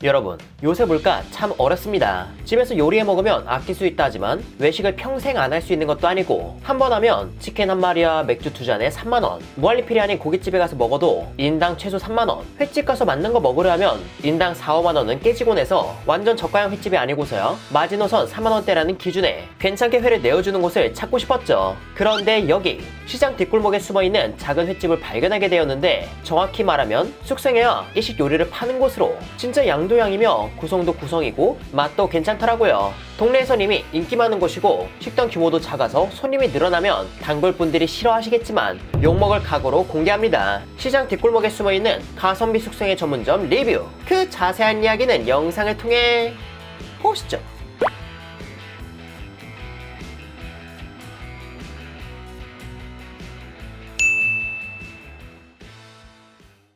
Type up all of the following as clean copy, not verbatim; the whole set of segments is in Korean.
여러분, 요새 물가 참 어렵습니다. 집에서 요리해 먹으면 아낄 수 있다 하지만 외식을 평생 안 할 수 있는 것도 아니고 한 번 하면 치킨 한 마리와 맥주 두 잔에 3만원, 무한리필이 아닌 고깃집에 가서 먹어도 인당 최소 3만원, 횟집 가서 맞는 거 먹으려 하면 인당 4, 5만원은 깨지곤 해서 완전 저가형 횟집이 아니고서야 마지노선 3만원대라는 기준에 괜찮게 회를 내어주는 곳을 찾고 싶었죠. 그런데 여기 시장 뒷골목에 숨어있는 작은 횟집을 발견하게 되었는데 정확히 말하면 숙성해야 일식 요리를 파는 곳으로 진짜 양도양이며 구성도 구성이고 맛도 괜찮더라고요. 동네에선 이미 인기 많은 곳이고 식당 규모도 작아서 손님이 늘어나면 단골분들이 싫어하시겠지만 욕먹을 각오로 공개합니다. 시장 뒷골목에 숨어있는 가성비 숙성의 전문점 리뷰. 그 자세한 이야기는 영상을 통해 보시죠.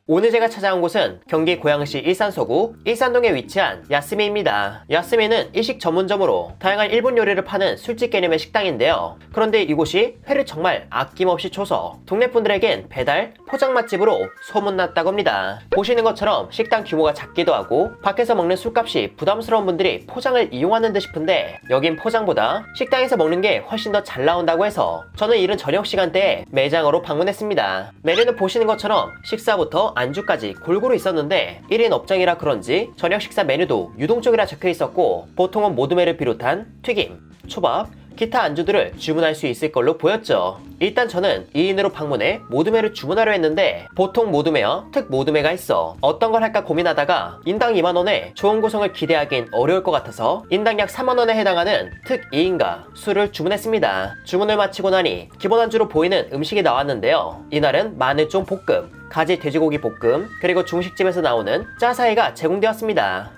오늘 제가 찾아온 곳은 경기 고양시 일산서구 일산동에 위치한 야스미입니다. 야스미는 일식 전문점으로 다양한 일본 요리를 파는 술집 개념의 식당인데요. 그런데 이곳이 회를 정말 아낌없이 줘서 동네 분들에겐 배달, 포장 맛집으로 소문났다고 합니다. 보시는 것처럼 식당 규모가 작기도 하고 밖에서 먹는 술값이 부담스러운 분들이 포장을 이용하는 듯 싶은데 여긴 포장보다 식당에서 먹는 게 훨씬 더 잘 나온다고 해서 저는 이른 저녁 시간대에 매장으로 방문했습니다. 메뉴는 보시는 것처럼 식사부터 안주까지 골고루 있었는데 1인 업장이라 그런지 저녁 식사 메뉴도 유동적이라 적혀 있었고 보통은 모둠회를 비롯한 튀김, 초밥, 기타 안주들을 주문할 수 있을 걸로 보였죠. 일단 저는 2인으로 방문해 모둠회를 주문하려 했는데 보통 모둠회와 특 모둠회가 있어 어떤 걸 할까 고민하다가 인당 2만원에 좋은 구성을 기대하긴 어려울 것 같아서 인당 약 3만원에 해당하는 특 2인가 술을 주문했습니다. 주문을 마치고 나니 기본 안주로 보이는 음식이 나왔는데요. 이날은 마늘종 볶음, 가지 돼지고기 볶음, 그리고 중식집에서 나오는 짜사이가 제공되었습니다.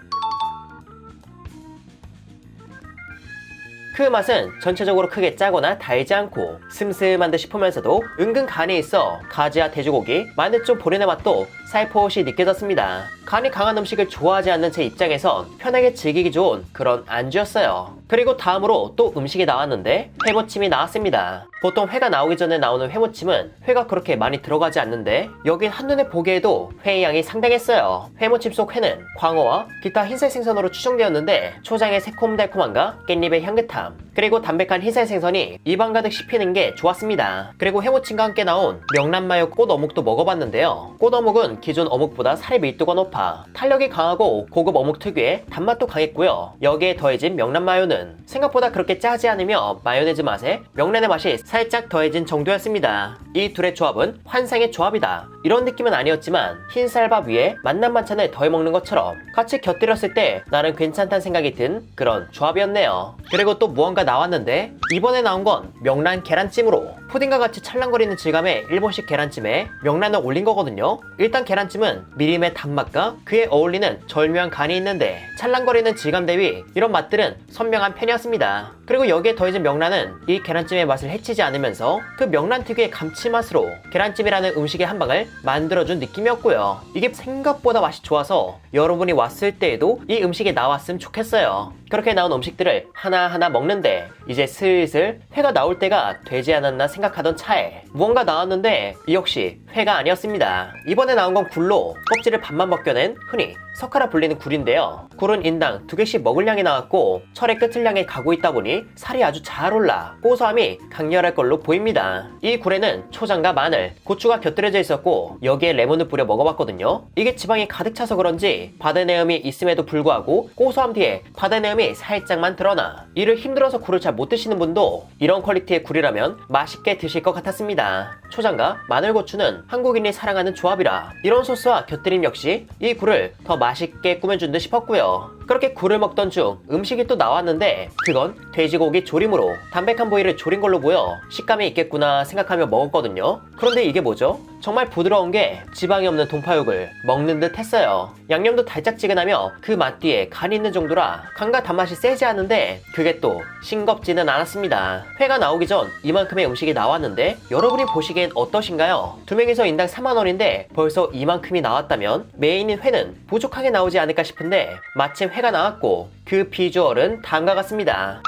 그 맛은 전체적으로 크게 짜거나 달지 않고 슴슴한 듯 싶으면서도 은근 간이 있어 가지와 돼지고기, 마늘종 본연의 맛도 살포시 느껴졌습니다. 간이 강한 음식을 좋아하지 않는 제 입장에선 편하게 즐기기 좋은 그런 안주였어요. 그리고 다음으로 또 음식이 나왔는데 회무침이 나왔습니다. 보통 회가 나오기 전에 나오는 회무침은 회가 그렇게 많이 들어가지 않는데 여긴 한눈에 보기에도 회의 양이 상당했어요. 회무침 속 회는 광어와 기타 흰살 생선으로 추정되었는데 초장의 새콤달콤함과 깻잎의 향긋함, 그리고 담백한 흰살 생선이 입안 가득 씹히는 게 좋았습니다. 그리고 회무침과 함께 나온 명란마요 꽃어묵도 먹어봤는데요. 꽃어묵은 기존 어묵보다 살의 밀도가 높아 탄력이 강하고 고급 어묵 특유의 단맛도 강했고요. 여기에 더해진 명란마요는 생각보다 그렇게 짜지 않으며 마요네즈 맛에 명란의 맛이 살짝 더해진 정도였습니다. 이 둘의 조합은 환상의 조합이다, 이런 느낌은 아니었지만 흰쌀밥 위에 맛난 반찬을 더해 먹는 것처럼 같이 곁들였을 때 나름 괜찮다는 생각이 든 그런 조합이었네요. 그리고 또 무언가 나왔는데 이번에 나온 건 명란 계란찜으로 푸딩과 같이 찰랑거리는 질감의 일본식 계란찜에 명란을 올린 거거든요. 일단 계란찜은 미림의 단맛과 그에 어울리는 절묘한 간이 있는데 찰랑거리는 질감 대비 이런 맛들은 선명한 편이었습니다. 그리고 여기에 더해진 명란은 이 계란찜의 맛을 해치지 않으면서 그 명란 특유의 감칠맛으로 계란찜이라는 음식의 한 방을 만들어준 느낌이었고요. 이게 생각보다 맛이 좋아서 여러분이 왔을 때에도 이 음식이 나왔으면 좋겠어요. 그렇게 나온 음식들을 하나하나 먹는데 이제 슬슬 회가 나올 때가 되지 않았나 생각하던 차에 무언가 나왔는데 이 역시 회가 아니었습니다. 이번에 나온 건 굴로 껍질을 반만 벗겨낸 흔히 석화라 불리는 굴인데요. 굴은 인당 2개씩 먹을 양이 나왔고 철의 끝을 향해 가고 있다 보니 살이 아주 잘 올라 고소함이 강렬할 걸로 보입니다. 이 굴에는 초장과 마늘, 고추가 곁들여져 있었고 여기에 레몬을 뿌려 먹어봤거든요. 이게 지방이 가득 차서 그런지 바다내음이 있음에도 불구하고 고소함 뒤에 바다내음이 살짝만 드러나 이를 힘들어서 굴을 잘 못 드시는 분도 이런 퀄리티의 굴이라면 맛있게 드실 것 같았습니다. 초장과 마늘고추는 한국인이 사랑하는 조합이라 이런 소스와 곁들임 역시 이 굴을 더 맛있게 꾸며준 듯 싶었고요. 그렇게 굴을 먹던 중 음식이 또 나왔는데 그건 돼지고기 조림으로 담백한 부위를 조린 걸로 보여 식감이 있겠구나 생각하며 먹었거든요. 그런데 이게 뭐죠? 정말 부드러운 게 지방이 없는 동파육을 먹는 듯 했어요. 양념도 달짝지근하며 그 맛 뒤에 간이 있는 정도라 간과 단맛이 세지 않은데 그게 또 싱겁지는 않았습니다. 회가 나오기 전 이만큼의 음식이 나왔는데 여러분이 보시기엔 어떠신가요? 2명이서 인당 4만원인데 벌써 이만큼이 나왔다면 메인인 회는 부족하게 나오지 않을까 싶은데 마침 회가 나왔고 그 비주얼은 다음과 같습니다.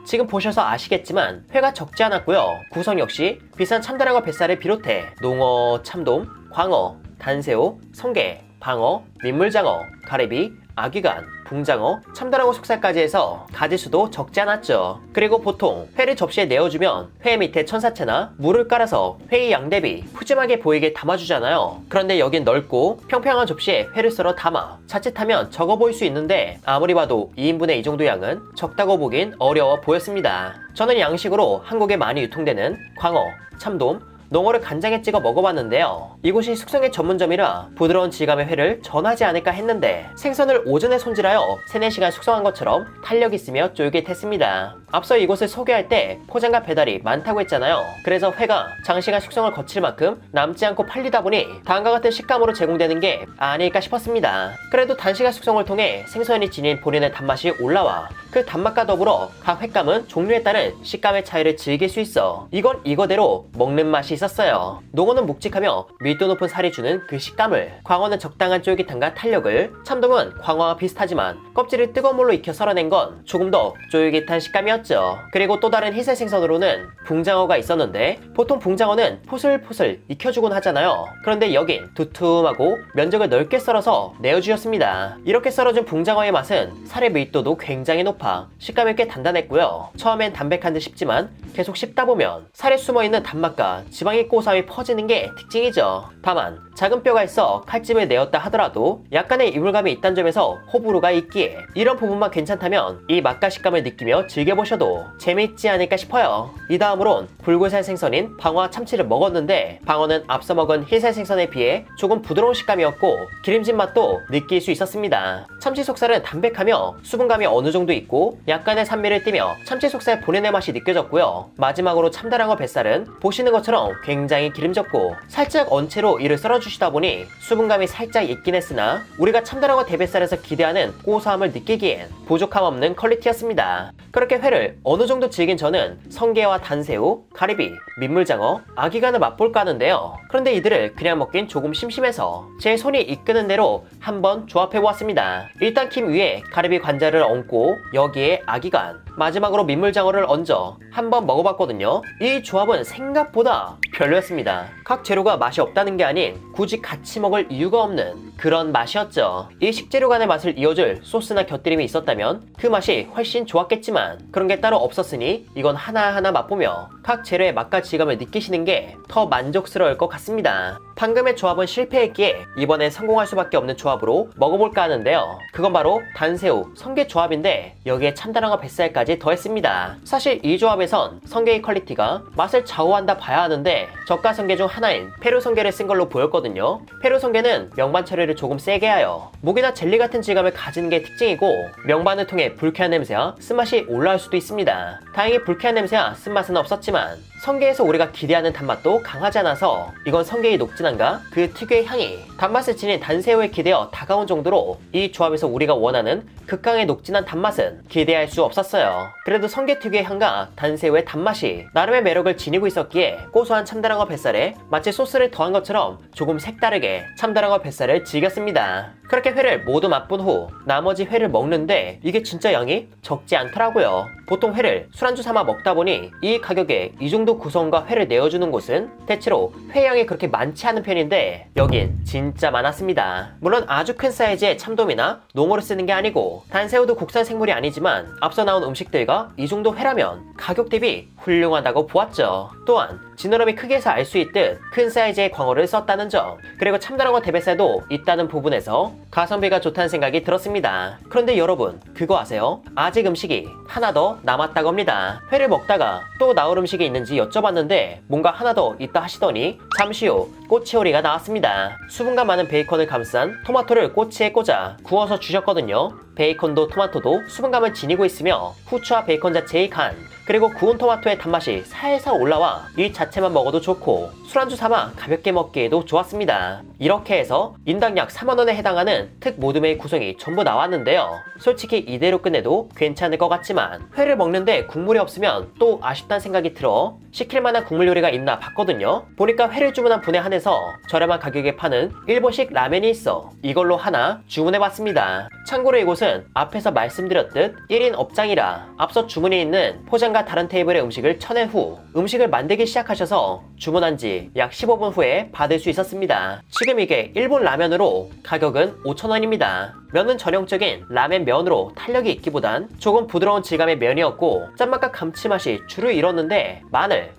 지금 보셔서 아시겠지만 회가 적지 않았고요. 구성 역시 비싼 참다랑어 뱃살을 비롯해 농어, 참돔, 광어, 단새우, 성게, 방어, 민물장어, 가래비, 아귀간, 붕장어, 참다랑어 속살까지 해서 가지수도 적지 않았죠. 그리고 보통 회를 접시에 내어주면 회 밑에 천사채나 물을 깔아서 회의 양 대비 푸짐하게 보이게 담아주잖아요. 그런데 여긴 넓고 평평한 접시에 회를 썰어 담아 자칫하면 적어 보일 수 있는데 아무리 봐도 2인분의 이 정도 양은 적다고 보긴 어려워 보였습니다. 저는 양식으로 한국에 많이 유통되는 광어, 참돔, 농어를 간장에 찍어 먹어봤는데요. 이곳이 숙성의 전문점이라 부드러운 질감의 회를 전하지 않을까 했는데 생선을 오전에 손질하여 3-4시간 숙성한 것처럼 탄력 있으며 쫄깃했습니다. 앞서 이곳을 소개할 때 포장과 배달이 많다고 했잖아요. 그래서 회가 장시간 숙성을 거칠 만큼 남지 않고 팔리다 보니 다음과 같은 식감으로 제공되는 게 아닐까 싶었습니다. 그래도 단시간 숙성을 통해 생선이 지닌 본인의 단맛이 올라와 그 단맛과 더불어 각 횟감은 종류에 따른 식감의 차이를 즐길 수 있어 이건 이거대로 먹는 맛이 있었어요. 농어는 묵직하며 밀도 높은 살이 주는 그 식감을, 광어는 적당한 쫄깃함과 탄력을, 참돔은 광어와 비슷하지만 껍질을 뜨거운 물로 익혀 썰어낸 건 조금 더 쫄깃한 식감이었죠. 그리고 또 다른 희생 생선으로는 붕장어가 있었는데 보통 붕장어는 포슬포슬 익혀주곤 하잖아요. 그런데 여긴 두툼하고 면적을 넓게 썰어서 내어주셨습니다. 이렇게 썰어준 붕장어의 맛은 살의 밀도도 굉장히 높아 식감이 꽤 단단했고요. 처음엔 담백한 듯 싶지만 계속 씹다 보면 살에 숨어있는 단맛과 지방의 고소함이 퍼지는 게 특징이죠. 다만 작은 뼈가 있어 칼집을 내었다 하더라도 약간의 이물감이 있다는 점에서 호불호가 있기에 이런 부분만 괜찮다면 이 맛과 식감을 느끼며 즐겨보셔도 재미있지 않을까 싶어요. 이 다음으론 붉은살 생선인 방어와 참치를 먹었는데 방어는 앞서 먹은 흰살 생선에 비해 조금 부드러운 식감이었고 기름진 맛도 느낄 수 있었습니다. 참치 속살은 담백하며 수분감이 어느 정도 있고 약간의 산미를 띠며 참치 속살 본연의 맛이 느껴졌고요. 마지막으로 참다랑어 뱃살은 보시는 것처럼 굉장히 기름졌고 살짝 언체로 이를 썰어주시다 보니 수분감이 살짝 있긴 했으나 우리가 참다랑어 대뱃살에서 기대하는 고소함을 느끼기엔 부족함 없는 퀄리티였습니다. 그렇게 회를 어느 정도 즐긴 저는 성게와 단새우, 가리비, 민물장어, 아귀간을 맛볼까 하는데요. 그런데 이들을 그냥 먹긴 조금 심심해서 제 손이 이끄는 대로 한번 조합해보았습니다. 일단 킴 위에 가리비 관자를 얹고 여기에 아귀간, 마지막으로 민물장어를 얹어 한번 먹어봤거든요. 이 조합은 생각보다 별로였습니다. 각 재료가 맛이 없다는 게 아닌 굳이 같이 먹을 이유가 없는 그런 맛이었죠. 이 식재료 간의 맛을 이어줄 소스나 곁들임이 있었다면 그 맛이 훨씬 좋았겠지만 그런 게 따로 없었으니 이건 하나하나 맛보며 각 재료의 맛과 질감을 느끼시는 게 더 만족스러울 것 같습니다. 방금의 조합은 실패했기에 이번엔 성공할 수밖에 없는 조합으로 먹어볼까 하는데요. 그건 바로 단새우, 성게 조합인데 여기에 참다랑어 뱃살까지 더했습니다. 사실 이 조합에선 성게의 퀄리티가 맛을 좌우한다 봐야 하는데 저가 성게 중 하나인 페루 성게를 쓴 걸로 보였거든요. 페루 성게는 명반 처리를 조금 세게 하여 목이나 젤리 같은 질감을 가지는 게 특징이고 명반을 통해 불쾌한 냄새와 쓴맛이 올라올 수도 있습니다. 다행히 불쾌한 냄새와 쓴맛은 없었지만 성게에서 우리가 기대하는 단맛도 강하지 않아서 이건 성게의 녹진함과 그 특유의 향이 단맛을 지닌 단새우에 기대어 다가온 정도로 이 조합에서 우리가 원하는 극강의 녹진한 단맛은 기대할 수 없었어요. 그래도 성게 특유의 향과 단새우의 단맛이 나름의 매력을 지니고 있었기에 고소한 참다랑어 뱃살에 마치 소스를 더한 것처럼 조금 색다르게 참다랑어 뱃살을 즐겼습니다. 그렇게 회를 모두 맛본 후 나머지 회를 먹는데 이게 진짜 양이 적지 않더라고요. 보통 회를 술안주 삼아 먹다 보니 이 가격에 이 정도 구성과 회를 내어주는 곳은 대체로 회양이 그렇게 많지 않은 편인데 여긴 진짜 많았습니다. 물론 아주 큰 사이즈의 참돔이나 농어를 쓰는 게 아니고 단새우도 국산 생물이 아니지만 앞서 나온 음식들과 이 정도 회라면 가격 대비 훌륭하다고 보았죠. 또한 지느러미 크기에서 알 수 있듯 큰 사이즈의 광어를 썼다는 점, 그리고 참다랑어 대뱃살도 있다는 부분에서 가성비가 좋다는 생각이 들었습니다. 그런데 여러분 그거 아세요? 아직 음식이 하나 더 남았다고 합니다. 회를 먹다가 또 나올 음식이 있는지 여쭤봤는데 뭔가 하나 더 있다 하시더니 잠시 후 꼬치요리가 나왔습니다. 수분감 많은 베이컨을 감싼 토마토를 꼬치에 꽂아 구워서 주셨거든요. 베이컨도 토마토도 수분감을 지니고 있으며 후추와 베이컨 자체의 간, 그리고 구운 토마토의 단맛이 살살 올라와 이 자체만 먹어도 좋고 술안주 삼아 가볍게 먹기에도 좋았습니다. 이렇게 해서 인당 약 4만원에 해당하는 특 모듬의 구성이 전부 나왔는데요. 솔직히 이대로 끝내도 괜찮을 것 같지만 회를 먹는데 국물이 없으면 또 아쉽다는 생각이 들어 시킬 만한 국물 요리가 있나 봤거든요. 보니까 회를 주문한 분에 한해서 저렴한 가격에 파는 일본식 라면이 있어 이걸로 하나 주문해봤습니다. 참고로 이곳은 앞에서 말씀드렸듯 1인 업장이라 앞서 주문이 있는 포장과 다른 테이블의 음식을 쳐낸 후 음식을 만들기 시작하셔서 주문한 지 약 15분 후에 받을 수 있었습니다. 지금 이게 일본 라면으로 가격은 5,000원입니다. 면은 전형적인 라멘 면으로 탄력이 있기보단 조금 부드러운 질감의 면이었고 짠맛과 감칠맛이 주를 이뤘는데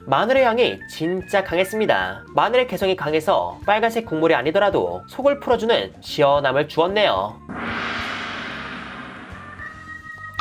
마늘의 향이 진짜 강했습니다. 마늘의 개성이 강해서 빨간색 국물이 아니더라도 속을 풀어주는 시원함을 주었네요.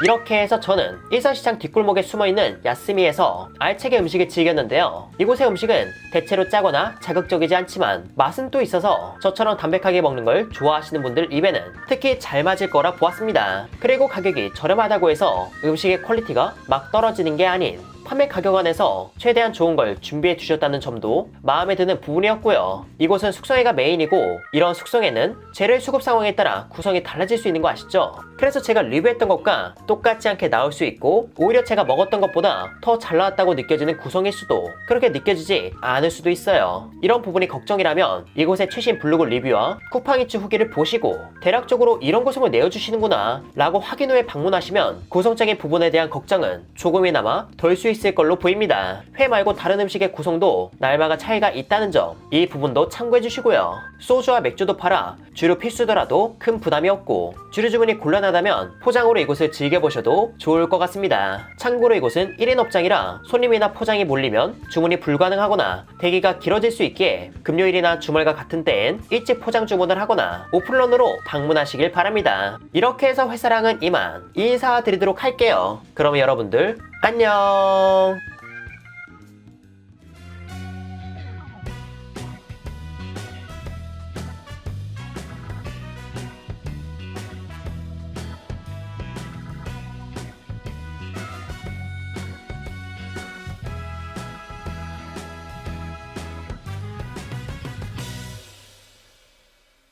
이렇게 해서 저는 일산시장 뒷골목에 숨어있는 야스미에서 알차게 음식을 즐겼는데요. 이곳의 음식은 대체로 짜거나 자극적이지 않지만 맛은 또 있어서 저처럼 담백하게 먹는 걸 좋아하시는 분들 입에는 특히 잘 맞을 거라 보았습니다. 그리고 가격이 저렴하다고 해서 음식의 퀄리티가 막 떨어지는 게 아닌 판매 가격 안에서 최대한 좋은 걸 준비해 주셨다는 점도 마음에 드는 부분이었고요. 이곳은 숙성회가 메인이고 이런 숙성회는 재료의 수급 상황에 따라 구성이 달라질 수 있는 거 아시죠? 그래서 제가 리뷰했던 것과 똑같지 않게 나올 수 있고 오히려 제가 먹었던 것보다 더 잘 나왔다고 느껴지는 구성일 수도 그렇게 느껴지지 않을 수도 있어요. 이런 부분이 걱정이라면 이곳의 최신 블로그 리뷰와 쿠팡이츠 후기를 보시고 대략적으로 이런 구성을 내어주시는구나 라고 확인 후에 방문하시면 구성적인 부분에 대한 걱정은 조금이나마 덜 수 있을 걸로 보입니다. 회 말고 다른 음식의 구성도 날마다 차이가 있다는 점 이 부분도 참고해 주시고요. 소주와 맥주도 팔아 주류 필수더라도 큰 부담이 없고 주류 주문이 곤란하다면 포장으로 이곳을 즐겨보셔도 좋을 것 같습니다. 참고로 이곳은 1인 업장이라 손님이나 포장이 몰리면 주문이 불가능하거나 대기가 길어질 수 있기에 금요일이나 주말과 같은 때엔 일찍 포장 주문을 하거나 오픈런으로 방문하시길 바랍니다. 이렇게 해서 회사랑은 이만 인사드리도록 할게요. 그럼 여러분들 안녕.